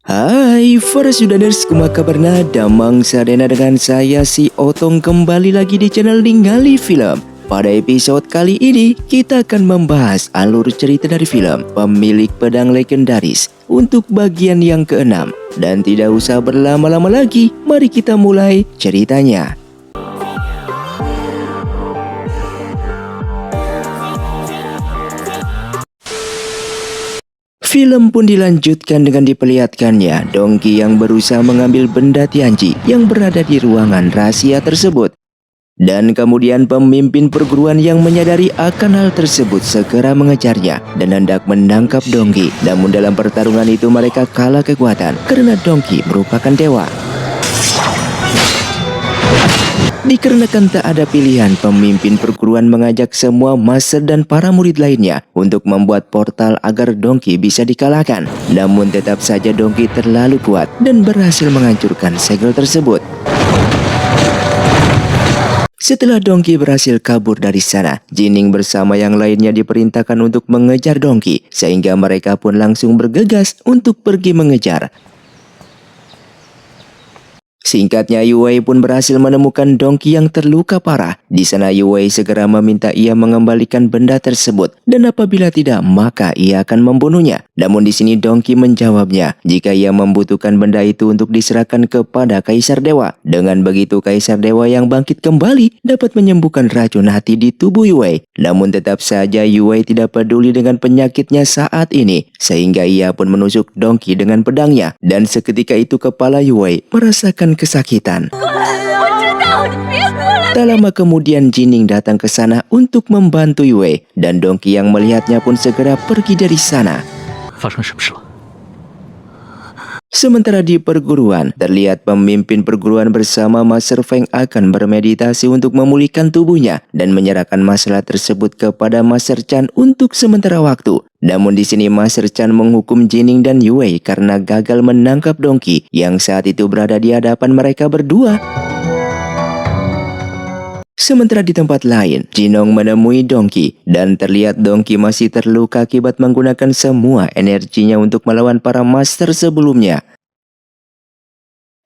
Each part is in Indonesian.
Hai para Sudaners, kumaha kabarna? Damang sadena dengan saya si Otong kembali lagi di channel Ningali Film. Pada episode kali ini kita akan membahas alur cerita dari film Pemilik Pedang Legendaris untuk bagian yang keenam. Dan tidak usah berlama-lama lagi, mari kita mulai ceritanya. Film pun dilanjutkan dengan diperlihatkannya Dongki yang berusaha mengambil benda Tianji yang berada di ruangan rahasia tersebut. Dan kemudian pemimpin perguruan yang menyadari akan hal tersebut segera mengejarnya dan hendak menangkap Dongki. Namun dalam pertarungan itu mereka kalah kekuatan karena Dongki merupakan dewa. Dikarenakan tak ada pilihan, pemimpin perguruan mengajak semua master dan para murid lainnya untuk membuat portal agar Dongki bisa dikalahkan. Namun tetap saja Dongki terlalu kuat dan berhasil menghancurkan segel tersebut. Setelah Dongki berhasil kabur dari sana, Jining bersama yang lainnya diperintahkan untuk mengejar Dongki, sehingga mereka pun langsung bergegas untuk pergi mengejar. Singkatnya, Yue pun berhasil menemukan Dongki yang terluka parah. Di sana Yue segera meminta ia mengembalikan benda tersebut, dan apabila tidak maka ia akan membunuhnya. Namun di sini Dongki menjawabnya jika ia membutuhkan benda itu untuk diserahkan kepada Kaisar Dewa. Dengan begitu Kaisar Dewa yang bangkit kembali dapat menyembuhkan racun hati di tubuh Yue. Namun tetap saja Yue tidak peduli dengan penyakitnya saat ini, sehingga ia pun menusuk Dongki dengan pedangnya. Dan seketika itu kepala Yue merasakan kesakitan. Tak lama kemudian Jining datang ke sana untuk membantu Yue, dan Dongki yang melihatnya pun segera pergi dari sana. Sementara di perguruan, terlihat pemimpin perguruan bersama Master Feng akan bermeditasi untuk memulihkan tubuhnya dan menyerahkan masalah tersebut kepada Master Chan untuk sementara waktu. Namun di sini Master Chan menghukum Jining dan Yue karena gagal menangkap Dongki yang saat itu berada di hadapan mereka berdua. Sementara di tempat lain, Jinong menemui Dongki dan terlihat Dongki masih terluka akibat menggunakan semua energinya untuk melawan para master sebelumnya.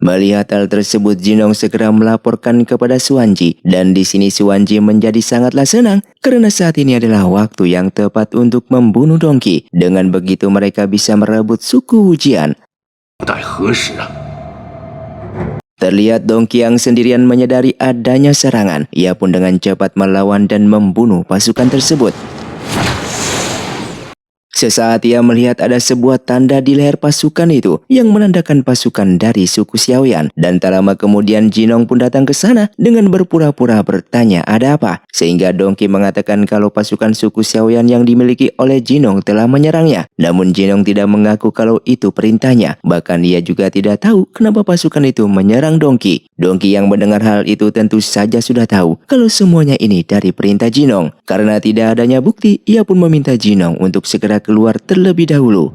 Melihat hal tersebut, Jinong segera melaporkan kepada Suanji, dan di sini Suanji menjadi sangatlah senang karena saat ini adalah waktu yang tepat untuk membunuh Dongki. Dengan begitu mereka bisa merebut suku Wujian. Terlihat Dongki yang sendirian menyadari adanya serangan. Ia pun dengan cepat melawan dan membunuh pasukan tersebut. Sesaat ia melihat ada sebuah tanda di leher pasukan itu yang menandakan pasukan dari suku Xiaoyan. Dan tak lama kemudian Jinong pun datang ke sana dengan berpura-pura bertanya ada apa. Sehingga Dongki mengatakan kalau pasukan suku Xiaoyan yang dimiliki oleh Jinong telah menyerangnya. Namun Jinong tidak mengaku kalau itu perintahnya. Bahkan ia juga tidak tahu kenapa pasukan itu menyerang Dongki. Dongki yang mendengar hal itu tentu saja sudah tahu kalau semuanya ini dari perintah Jinong. Karena tidak adanya bukti, ia pun meminta Jinong untuk segera keluar terlebih dahulu.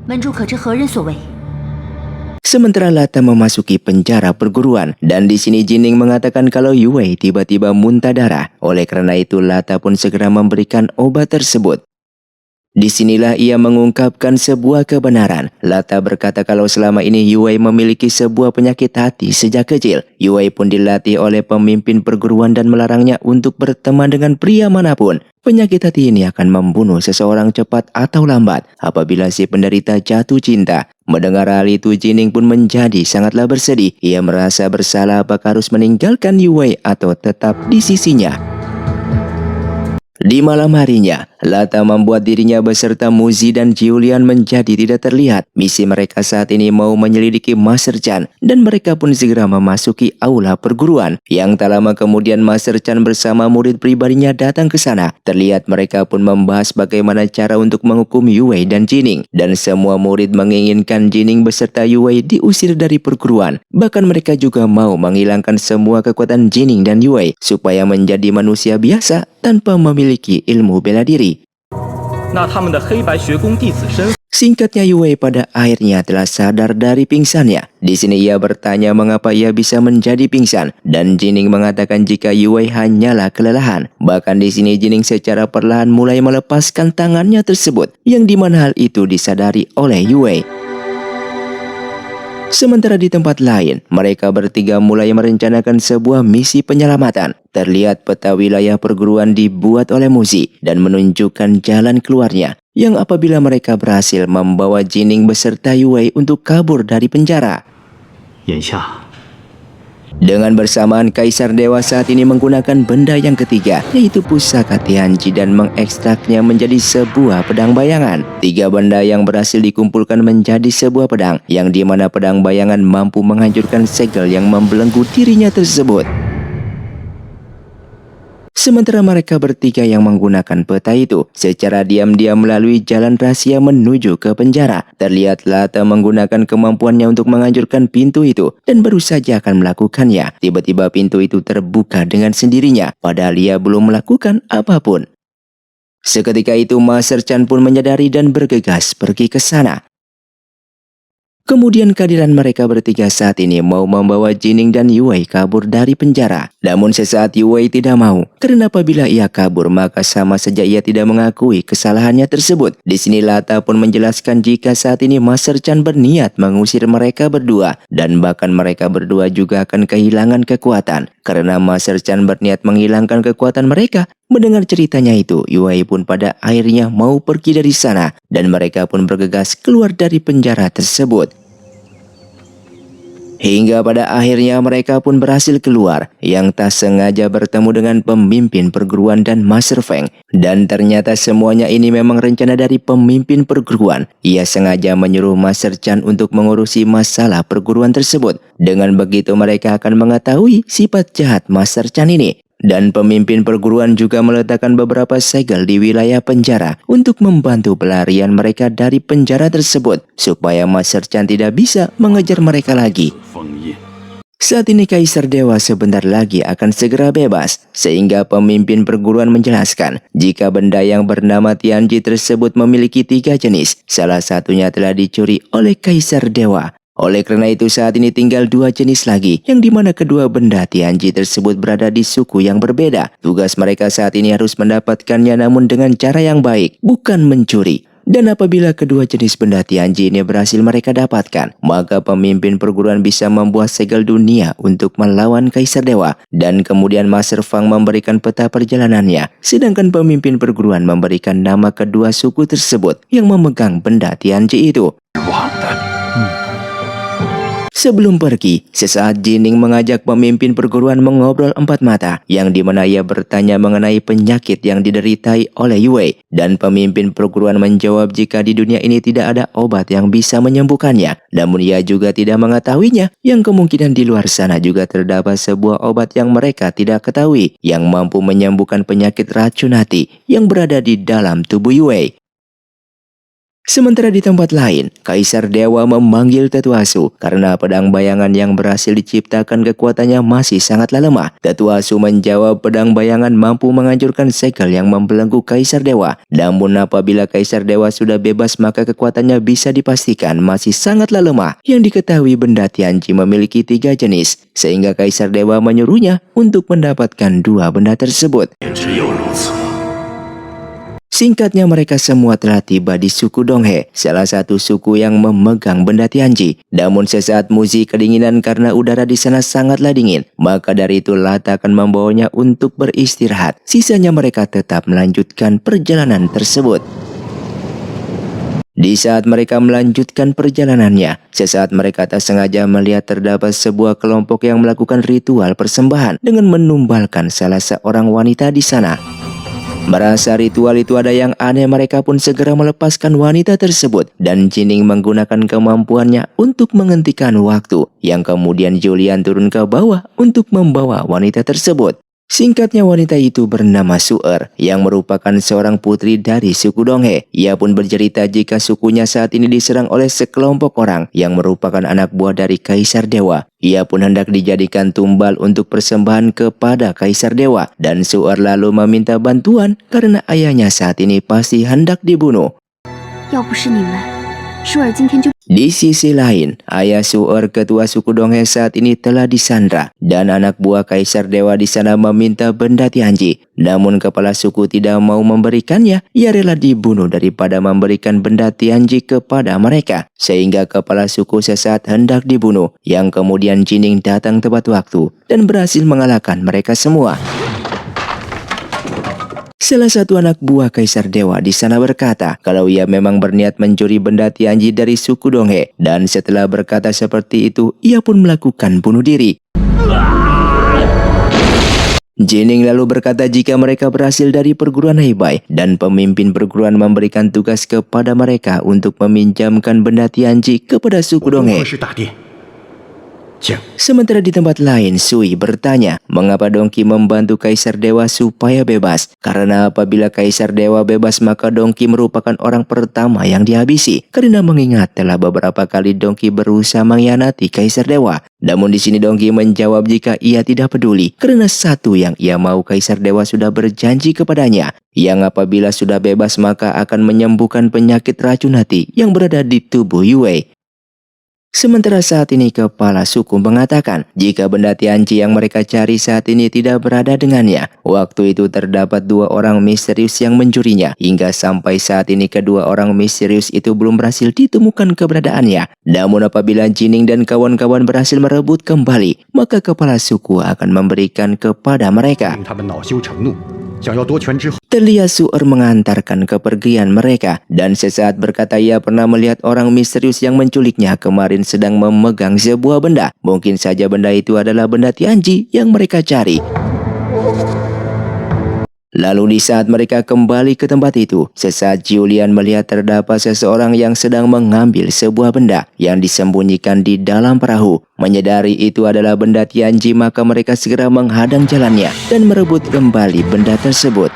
Sementara Lata memasuki penjara perguruan, dan di sini Jining mengatakan kalau Yue tiba-tiba muntah darah. Oleh karena itu Lata pun segera memberikan obat tersebut. Disinilah ia mengungkapkan sebuah kebenaran. Lata berkata kalau selama ini Yue memiliki sebuah penyakit hati sejak kecil. Yue pun dilatih oleh pemimpin perguruan dan melarangnya untuk berteman dengan pria manapun. Penyakit hati ini akan membunuh seseorang cepat atau lambat apabila si penderita jatuh cinta. Mendengar hal itu, Jining pun menjadi sangatlah bersedih. Ia merasa bersalah apakah harus meninggalkan Yue atau tetap di sisinya. Di malam harinya, Lata membuat dirinya beserta Muzi dan Julian menjadi tidak terlihat. Misi mereka saat ini mau menyelidiki Master Chan, dan mereka pun segera memasuki aula perguruan. Yang tak lama kemudian Master Chan bersama murid pribadinya datang ke sana. Terlihat mereka pun membahas bagaimana cara untuk menghukum Yue dan Jining. Dan semua murid menginginkan Jining beserta Yue diusir dari perguruan. Bahkan mereka juga mau menghilangkan semua kekuatan Jining dan Yue supaya menjadi manusia biasa tanpa memiliki ilmu bela diri. Singkatnya, Yue pada akhirnya telah sadar dari pingsannya. Di sini ia bertanya mengapa ia bisa menjadi pingsan, dan Jining mengatakan jika Yue hanyalah kelelahan. Bahkan di sini Jining secara perlahan mulai melepaskan tangannya tersebut, yang dimana hal itu disadari oleh Yue. Sementara di tempat lain, mereka bertiga mulai merencanakan sebuah misi penyelamatan. Terlihat peta wilayah perguruan dibuat oleh Muzi dan menunjukkan jalan keluarnya, yang apabila mereka berhasil membawa Jining beserta Yue untuk kabur dari penjara. 眼下 Dengan bersamaan, Kaisar Dewa saat ini menggunakan benda yang ketiga, yaitu pusaka Tianji, dan mengekstraknya menjadi sebuah pedang bayangan. Tiga benda yang berhasil dikumpulkan menjadi sebuah pedang, yang dimana pedang bayangan mampu menghancurkan segel yang membelenggu dirinya tersebut. Sementara mereka bertiga yang menggunakan peta itu secara diam-diam melalui jalan rahasia menuju ke penjara. Terlihat Lata menggunakan kemampuannya untuk menghancurkan pintu itu dan baru saja akan melakukannya. Tiba-tiba pintu itu terbuka dengan sendirinya padahal ia belum melakukan apapun. Seketika itu Master Chan pun menyadari dan bergegas pergi ke sana. Kemudian kehadiran mereka bertiga saat ini mau membawa Jining dan Yue kabur dari penjara. Namun sesaat Yue tidak mau, karena apabila ia kabur maka sama saja ia tidak mengakui kesalahannya tersebut. Di sini Lata pun menjelaskan jika saat ini Master Chan berniat mengusir mereka berdua, dan bahkan mereka berdua juga akan kehilangan kekuatan karena Master Chan berniat menghilangkan kekuatan mereka. Mendengar ceritanya itu, Yue pun pada akhirnya mau pergi dari sana dan mereka pun bergegas keluar dari penjara tersebut. Hingga pada akhirnya mereka pun berhasil keluar, yang tak sengaja bertemu dengan pemimpin perguruan dan Master Feng. Dan ternyata semuanya ini memang rencana dari pemimpin perguruan. Ia sengaja menyuruh Master Chan untuk mengurusi masalah perguruan tersebut. Dengan begitu mereka akan mengetahui sifat jahat Master Chan ini. Dan pemimpin perguruan juga meletakkan beberapa segel di wilayah penjara untuk membantu pelarian mereka dari penjara tersebut, supaya Master Chan tidak bisa mengejar mereka lagi. Saat ini Kaisar Dewa sebentar lagi akan segera bebas, sehingga pemimpin perguruan menjelaskan jika benda yang bernama Tianji tersebut memiliki 3 jenis, salah satunya telah dicuri oleh Kaisar Dewa. Oleh karena itu saat ini tinggal 2 jenis lagi, yang dimana kedua benda Tianji tersebut berada di suku yang berbeda. Tugas mereka saat ini harus mendapatkannya namun dengan cara yang baik, bukan mencuri. Dan apabila kedua jenis benda Tianji ini berhasil mereka dapatkan, maka pemimpin perguruan bisa membuat segel dunia untuk melawan Kaisar Dewa. Dan kemudian Master Fang memberikan peta perjalanannya, sedangkan pemimpin perguruan memberikan nama kedua suku tersebut yang memegang benda Tianji itu. Sebelum pergi, sesaat Jining mengajak pemimpin perguruan mengobrol 4 mata, yang dimana ia bertanya mengenai penyakit yang dideritai oleh Yue. Dan pemimpin perguruan menjawab jika di dunia ini tidak ada obat yang bisa menyembuhkannya. Namun ia juga tidak mengetahuinya, yang kemungkinan di luar sana juga terdapat sebuah obat yang mereka tidak ketahui, yang mampu menyembuhkan penyakit racun hati yang berada di dalam tubuh Yue. Sementara di tempat lain, Kaisar Dewa memanggil Tetuasu karena pedang bayangan yang berhasil diciptakan kekuatannya masih sangatlah lemah. Tetuasu menjawab pedang bayangan mampu menghancurkan segel yang membelenggu Kaisar Dewa. Namun apabila Kaisar Dewa sudah bebas maka kekuatannya bisa dipastikan masih sangatlah lemah. Yang diketahui benda Tianji memiliki 3 jenis, sehingga Kaisar Dewa menyuruhnya untuk mendapatkan 2 benda tersebut. Singkatnya mereka semua telah tiba di suku Donghe, salah satu suku yang memegang benda Tianji. Namun sesaat Muzi kedinginan karena udara di sana sangatlah dingin, maka dari itu Lata akan membawanya untuk beristirahat. Sisanya mereka tetap melanjutkan perjalanan tersebut. Di saat mereka melanjutkan perjalanannya, sesaat mereka tak sengaja melihat terdapat sebuah kelompok yang melakukan ritual persembahan dengan menumbalkan salah seorang wanita di sana. Merasa ritual itu ada yang aneh, mereka pun segera melepaskan wanita tersebut dan Jining menggunakan kemampuannya untuk menghentikan waktu, yang kemudian Julian turun ke bawah untuk membawa wanita tersebut. Singkatnya wanita itu bernama Su'er, yang merupakan seorang putri dari suku Donghe. Ia pun bercerita jika sukunya saat ini diserang oleh sekelompok orang yang merupakan anak buah dari Kaisar Dewa. Ia pun hendak dijadikan tumbal untuk persembahan kepada Kaisar Dewa, dan Su'er lalu meminta bantuan karena ayahnya saat ini pasti hendak dibunuh. 舒儿今天就 Di sisi lain, ayah Su'er ketua suku Donghae saat ini telah disandra dan anak buah Kaisar Dewa di sana meminta benda Tianji. Namun kepala suku tidak mau memberikannya, ia rela dibunuh daripada memberikan benda Tianji kepada mereka. Sehingga kepala suku sesaat hendak dibunuh, yang kemudian Jining datang tepat waktu dan berhasil mengalahkan mereka semua. Salah satu anak buah Kaisar Dewa di sana berkata kalau ia memang berniat mencuri benda Tianji dari suku Donghae, dan setelah berkata seperti itu, ia pun melakukan bunuh diri. Jining lalu berkata jika mereka berhasil dari perguruan Heibai dan pemimpin perguruan memberikan tugas kepada mereka untuk meminjamkan benda Tianji kepada suku Donghae. Sementara di tempat lain, Sui bertanya mengapa Dongki membantu Kaisar Dewa supaya bebas. Karena apabila Kaisar Dewa bebas maka Dongki merupakan orang pertama yang dihabisi. Karena mengingat telah beberapa kali Dongki berusaha mengkhianati Kaisar Dewa. Namun di sini Dongki menjawab jika ia tidak peduli. Karena satu yang ia mau, Kaisar Dewa sudah berjanji kepadanya yang apabila sudah bebas maka akan menyembuhkan penyakit racun hati yang berada di tubuh Yue. Sementara saat ini kepala suku mengatakan jika benda Tianji yang mereka cari saat ini tidak berada dengannya. Waktu itu terdapat 2 orang misterius yang mencurinya. Hingga sampai saat ini kedua orang misterius itu belum berhasil ditemukan keberadaannya. Namun apabila Jining dan kawan-kawan berhasil merebut kembali, maka kepala suku akan memberikan kepada mereka. Terlihat Su'er mengantarkan kepergian mereka dan sesaat berkata ia pernah melihat orang misterius yang menculiknya kemarin sedang memegang sebuah benda. Mungkin saja benda itu adalah benda Tianji yang mereka cari. Lalu di saat mereka kembali ke tempat itu, sesaat Julian melihat terdapat seseorang yang sedang mengambil sebuah benda yang disembunyikan di dalam perahu. Menyadari itu adalah benda Tianji, maka mereka segera menghadang jalannya dan merebut kembali benda tersebut.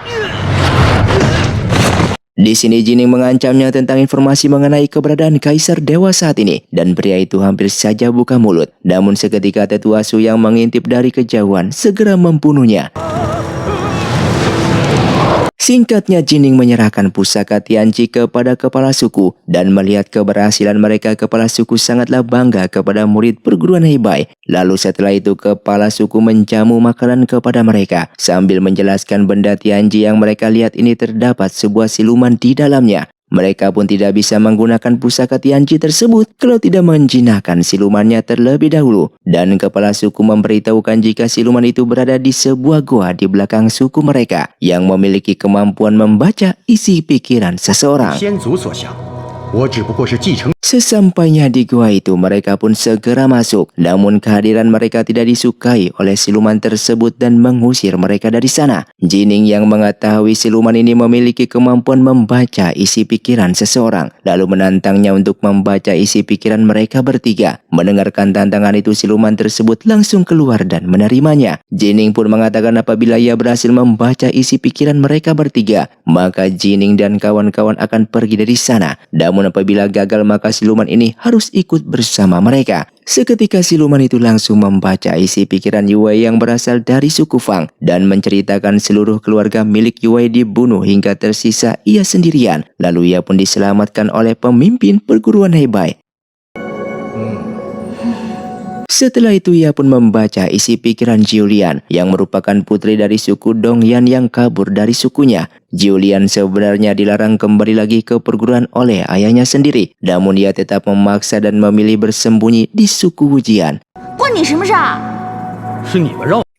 Di sini Jining mengancamnya tentang informasi mengenai keberadaan Kaisar Dewa saat ini dan pria itu hampir saja buka mulut. Namun seketika tetua Su yang mengintip dari kejauhan segera membunuhnya. Singkatnya Jining menyerahkan pusaka Tianji kepada kepala suku dan melihat keberhasilan mereka, kepala suku sangatlah bangga kepada murid perguruan Heibai. Lalu setelah itu kepala suku menjamu makanan kepada mereka sambil menjelaskan benda Tianji yang mereka lihat ini terdapat sebuah siluman di dalamnya. Mereka pun tidak bisa menggunakan pusaka Tianji tersebut kalau tidak menjinakkan silumannya terlebih dahulu. Dan kepala suku memberitahukan jika siluman itu berada di sebuah goa di belakang suku mereka yang memiliki kemampuan membaca isi pikiran seseorang. Sesampainya di gua itu, mereka pun segera masuk. Namun kehadiran mereka tidak disukai oleh siluman tersebut dan mengusir mereka dari sana. Jining yang mengetahui siluman ini memiliki kemampuan membaca isi pikiran seseorang, lalu menantangnya untuk membaca isi pikiran mereka bertiga. Mendengarkan tantangan itu, siluman tersebut langsung keluar dan menerimanya. Jining pun mengatakan apabila ia berhasil membaca isi pikiran mereka bertiga, maka Jining dan kawan-kawan akan pergi dari sana. Namun apabila gagal maka siluman ini harus ikut bersama mereka. Seketika siluman itu langsung membaca isi pikiran Yue yang berasal dari suku Fang dan menceritakan seluruh keluarga milik Yue dibunuh hingga tersisa ia sendirian. Lalu ia pun diselamatkan oleh pemimpin perguruan Heibai. Setelah itu ia pun membaca isi pikiran Julian yang merupakan putri dari suku Dongyan yang kabur dari sukunya. Julian sebenarnya dilarang kembali lagi ke perguruan oleh ayahnya sendiri, namun ia tetap memaksa dan memilih bersembunyi di suku Wujian.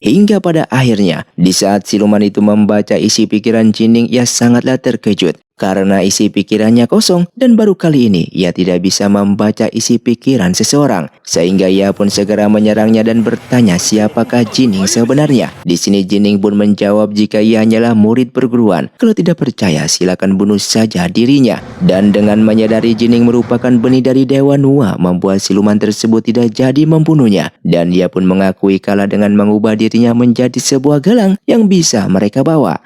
Hingga pada akhirnya, di saat siluman itu membaca isi pikiran Jining, ia sangatlah terkejut karena isi pikirannya kosong dan baru kali ini ia tidak bisa membaca isi pikiran seseorang. Sehingga ia pun segera menyerangnya dan bertanya siapakah Jining sebenarnya. Di sini Jining pun menjawab jika ia hanyalah murid perguruan. Kalau tidak percaya silakan bunuh saja dirinya. Dan dengan menyadari Jining merupakan benih dari Dewa Nuwa, membuat siluman tersebut tidak jadi membunuhnya. Dan ia pun mengakui kalah dengan mengubah dirinya menjadi sebuah gelang yang bisa mereka bawa.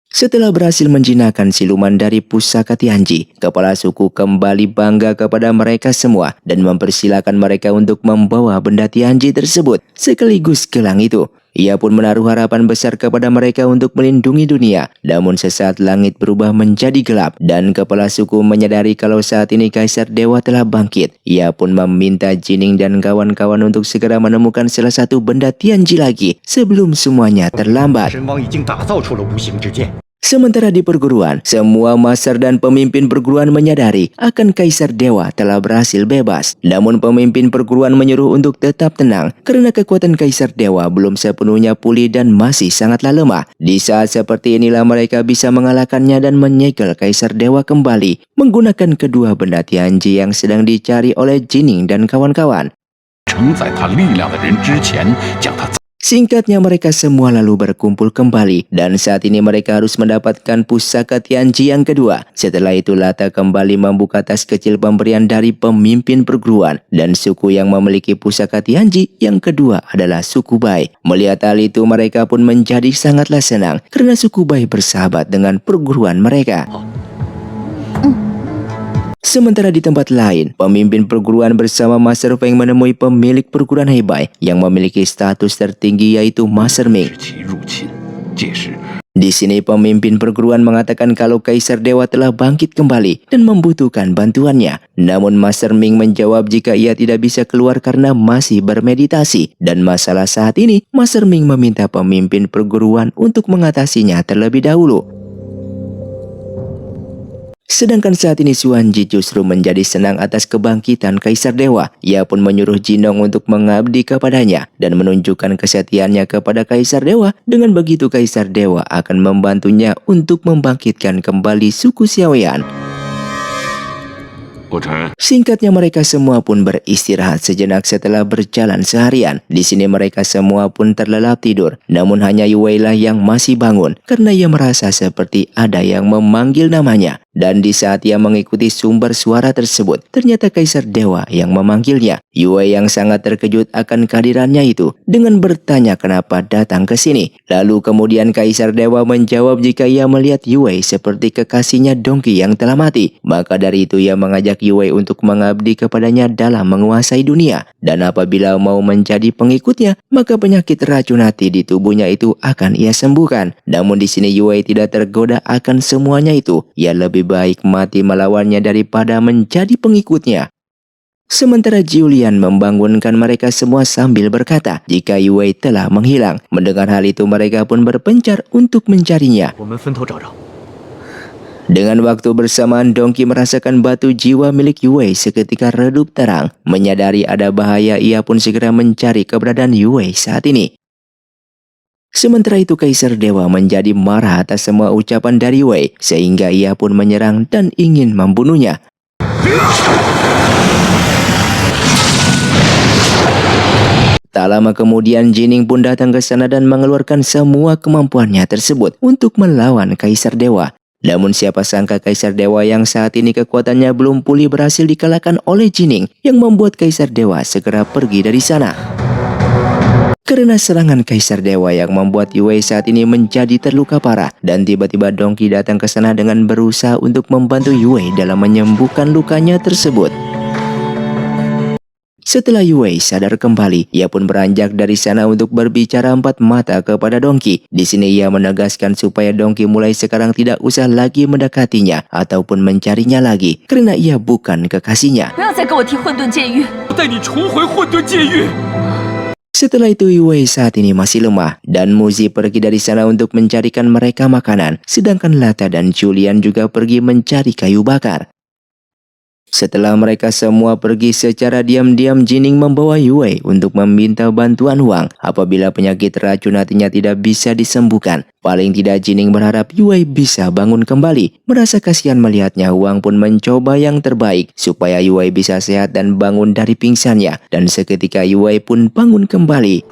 Setelah berhasil menjinakkan siluman dari pusaka Tianji, kepala suku kembali bangga kepada mereka semua dan mempersilahkan mereka untuk membawa benda Tianji tersebut sekaligus gelang itu. Ia pun menaruh harapan besar kepada mereka untuk melindungi dunia. Namun sesaat langit berubah menjadi gelap dan kepala suku menyadari kalau saat ini Kaisar Dewa telah bangkit. Ia pun meminta Jining dan kawan-kawan untuk segera menemukan salah satu benda Tianji lagi sebelum semuanya terlambat. Sementara di perguruan, semua master dan pemimpin perguruan menyadari akan Kaisar Dewa telah berhasil bebas. Namun pemimpin perguruan menyuruh untuk tetap tenang karena kekuatan Kaisar Dewa belum sepenuhnya pulih dan masih sangatlah lemah. Di saat seperti inilah mereka bisa mengalahkannya dan menyegel Kaisar Dewa kembali menggunakan kedua benda Tianji yang sedang dicari oleh Jining dan kawan-kawan. Singkatnya mereka semua lalu berkumpul kembali dan saat ini mereka harus mendapatkan pusaka Tianji yang kedua. Setelah itu Lata kembali membuka tas kecil pemberian dari pemimpin perguruan dan suku yang memiliki pusaka Tianji yang kedua adalah suku Bai. Melihat hal itu mereka pun menjadi sangatlah senang karena suku Bai bersahabat dengan perguruan mereka. Sementara di tempat lain, pemimpin perguruan bersama Master Feng menemui pemilik perguruan Heibai yang memiliki status tertinggi yaitu Master Ming. Di sini pemimpin perguruan mengatakan kalau Kaisar Dewa telah bangkit kembali dan membutuhkan bantuannya. Namun Master Ming menjawab jika ia tidak bisa keluar karena masih bermeditasi. Dan masalah saat ini, Master Ming meminta pemimpin perguruan untuk mengatasinya terlebih dahulu. Sedangkan saat ini Xuanji justru menjadi senang atas kebangkitan Kaisar Dewa. Ia pun menyuruh Jinong untuk mengabdi kepadanya dan menunjukkan kesetiaannya kepada Kaisar Dewa. Dengan begitu Kaisar Dewa akan membantunya untuk membangkitkan kembali suku Xiaoyan. Singkatnya mereka semua pun beristirahat sejenak setelah berjalan seharian. Di sini mereka semua pun terlelap tidur. Namun hanya Yue lah yang masih bangun karena ia merasa seperti ada yang memanggil namanya. Dan di saat ia mengikuti sumber suara tersebut, ternyata Kaisar Dewa yang memanggilnya. Yue yang sangat terkejut akan kehadirannya itu dengan bertanya kenapa datang ke sini. Lalu kemudian Kaisar Dewa menjawab jika ia melihat Yue seperti kekasihnya Donkey yang telah mati. Maka dari itu ia mengajak Yue untuk mengabdi kepadanya dalam menguasai dunia. Dan apabila mau menjadi pengikutnya, maka penyakit racun hati di tubuhnya itu akan ia sembuhkan. Namun di sini Yue tidak tergoda akan semuanya itu. Ia lebih baik mati melawannya daripada menjadi pengikutnya. Sementara Julian membangunkan mereka semua sambil berkata jika Yue telah menghilang. Mendengar hal itu mereka pun berpencar untuk mencarinya. Dengan waktu bersamaan Donkey merasakan batu jiwa milik Yue seketika redup terang. Menyadari ada bahaya ia pun segera mencari keberadaan Yue saat ini. Sementara itu Kaisar Dewa menjadi marah atas semua ucapan dari Yue sehingga ia pun menyerang dan ingin membunuhnya. Tak lama kemudian Jining pun datang ke sana dan mengeluarkan semua kemampuannya tersebut untuk melawan Kaisar Dewa. Namun siapa sangka Kaisar Dewa yang saat ini kekuatannya belum pulih berhasil dikalahkan oleh Jining yang membuat Kaisar Dewa segera pergi dari sana. Karena serangan Kaisar Dewa yang membuat Yue saat ini menjadi terluka parah dan tiba-tiba Donkey datang ke sana dengan berusaha untuk membantu Yue dalam menyembuhkan lukanya tersebut. Setelah Yue sadar kembali, ia pun beranjak dari sana untuk berbicara empat mata kepada Donkey. Di sini ia menegaskan supaya Donkey mulai sekarang tidak usah lagi mendekatinya ataupun mencarinya lagi karena ia bukan kekasihnya. Setelah itu Yue saat ini masih lemah dan Muzi pergi dari sana untuk mencarikan mereka makanan. Sedangkan Lata dan Julian juga pergi mencari kayu bakar. Setelah mereka semua pergi secara diam-diam, Jining membawa Yue untuk meminta bantuan uang apabila penyakit racun hatinya tidak bisa disembuhkan. Paling tidak Jining berharap Yue bisa bangun kembali. Merasa kasihan melihatnya, Huang pun mencoba yang terbaik supaya Yue bisa sehat dan bangun dari pingsannya. Dan seketika Yue pun bangun kembali.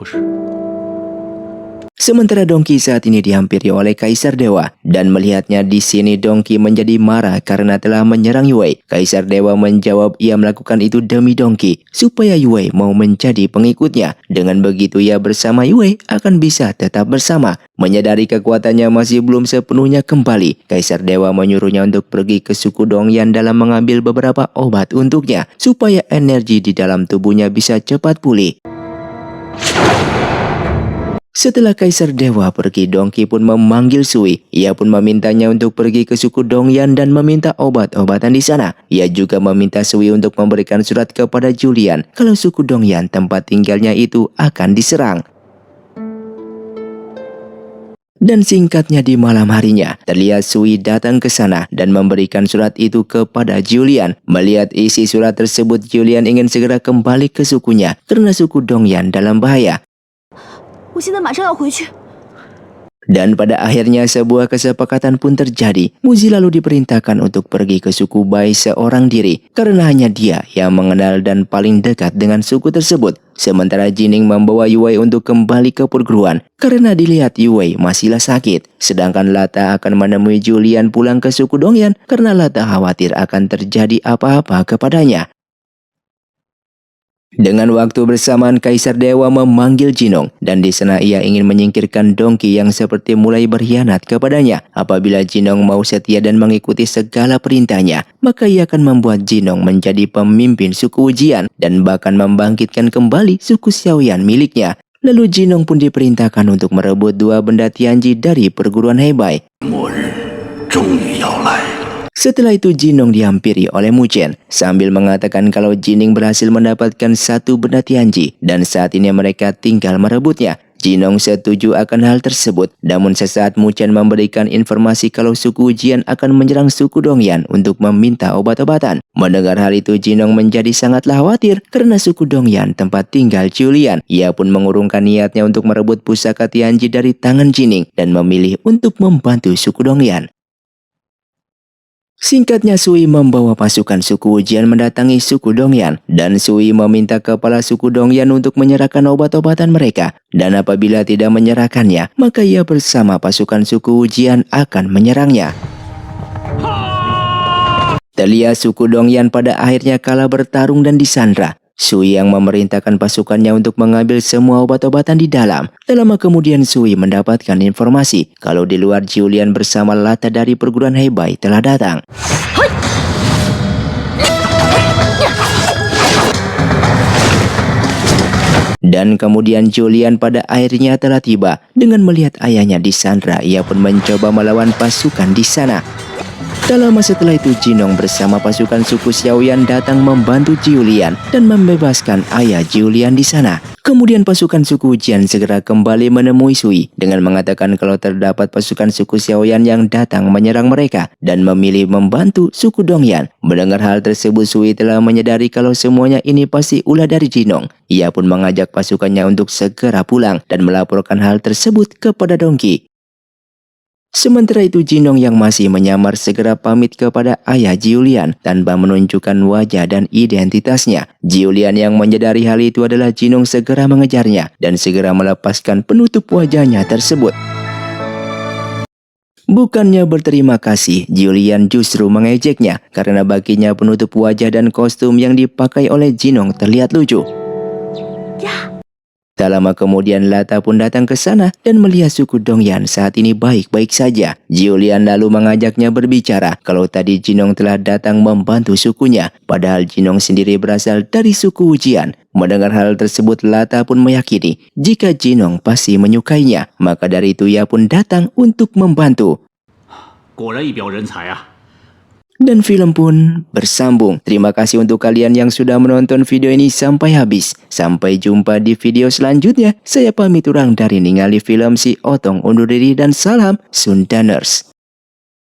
Sementara Donkey saat ini dihampiri oleh Kaisar Dewa dan melihatnya di sini Donkey menjadi marah karena telah menyerang Yue. Kaisar Dewa menjawab ia melakukan itu demi Donkey supaya Yue mau menjadi pengikutnya. Dengan begitu ia bersama Yue akan bisa tetap bersama. Menyadari kekuatannya masih belum sepenuhnya kembali, Kaisar Dewa menyuruhnya untuk pergi ke suku Dongyan dalam mengambil beberapa obat untuknya supaya energi di dalam tubuhnya bisa cepat pulih. Setelah Kaisar Dewa pergi, Dongki pun memanggil Sui. Ia pun memintanya untuk pergi ke suku Dongyan dan meminta obat-obatan di sana. Ia juga meminta Sui untuk memberikan surat kepada Julian kalau suku Dongyan tempat tinggalnya itu akan diserang. Dan singkatnya di malam harinya, terlihat Sui datang ke sana dan memberikan surat itu kepada Julian. Melihat isi surat tersebut, Julian ingin segera kembali ke sukunya karena suku Dongyan dalam bahaya. Dan pada akhirnya sebuah kesepakatan pun terjadi. Muzi lalu diperintahkan untuk pergi ke suku Bai seorang diri karena hanya dia yang mengenal dan paling dekat dengan suku tersebut. Sementara Jining membawa Yue untuk kembali ke perguruan karena dilihat Yue masihlah sakit. Sedangkan Lata akan menemui Julian pulang ke suku Dongyan karena Lata khawatir akan terjadi apa-apa kepadanya. Dengan waktu bersamaan, Kaisar Dewa memanggil Jinong dan di sana ia ingin menyingkirkan Dongki yang seperti mulai berkhianat kepadanya. Apabila Jinong mau setia dan mengikuti segala perintahnya, maka ia akan membuat Jinong menjadi pemimpin suku Ujian dan bahkan membangkitkan kembali suku Xiaoyan miliknya. Lalu Jinong pun diperintahkan untuk merebut 2 benda Tianji dari perguruan Hebei. Setelah itu Jinong dihampiri oleh Muchen sambil mengatakan kalau Jining berhasil mendapatkan 1 benda Tianji dan saat ini mereka tinggal merebutnya. Jinong setuju akan hal tersebut, namun sesaat Muchen memberikan informasi kalau suku Ujian akan menyerang suku Dongyan untuk meminta obat-obatan. Mendengar hal itu, Jinong menjadi sangatlah khawatir karena suku Dongyan tempat tinggal Julian. Ia pun mengurungkan niatnya untuk merebut pusaka Tianji dari tangan Jining dan memilih untuk membantu suku Dongyan. Singkatnya, Sui membawa pasukan suku Ujian mendatangi suku Dongyan dan Sui meminta kepala suku Dongyan untuk menyerahkan obat-obatan mereka, dan apabila tidak menyerahkannya, maka ia bersama pasukan suku Ujian akan menyerangnya. Terlihat suku Dongyan pada akhirnya kalah bertarung dan disandra. Sui yang memerintahkan pasukannya untuk mengambil semua obat-obatan di dalam. Tak lama kemudian Sui mendapatkan informasi kalau di luar Julian bersama Lata dari perguruan Hebei telah datang. Dan kemudian Julian pada akhirnya telah tiba. Dengan melihat ayahnya disandra, ia pun mencoba melawan pasukan di sana. Tak lama setelah itu, Jinong bersama pasukan suku Xiaoyan datang membantu Julian dan membebaskan ayah Julian di sana. Kemudian pasukan suku Ujian segera kembali menemui Sui dengan mengatakan kalau terdapat pasukan suku Xiaoyan yang datang menyerang mereka dan memilih membantu suku Dongyan. Mendengar hal tersebut, Sui telah menyadari kalau semuanya ini pasti ulah dari Jinong. Ia pun mengajak pasukannya untuk segera pulang dan melaporkan hal tersebut kepada Dongki. Sementara itu Jinong yang masih menyamar segera pamit kepada ayah Julian tanpa menunjukkan wajah dan identitasnya. Julian yang menyadari hal itu adalah Jinong segera mengejarnya dan segera melepaskan penutup wajahnya tersebut. Bukannya berterima kasih, Julian justru mengejeknya karena baginya penutup wajah dan kostum yang dipakai oleh Jinong terlihat lucu. Tak lama kemudian Lata pun datang ke sana dan melihat suku Dongyan saat ini baik-baik saja. Julian lalu mengajaknya berbicara kalau tadi Jinong telah datang membantu sukunya, padahal Jinong sendiri berasal dari suku Ujian. Mendengar hal tersebut, Lata pun meyakini jika Jinong pasti menyukainya, maka dari itu ia pun datang untuk membantu. Dan film pun bersambung. Terima kasih untuk kalian yang sudah menonton video ini sampai habis. Sampai jumpa di video selanjutnya. Saya pamit urang dari ningali film si Otong undur diri dan salam Sundaners.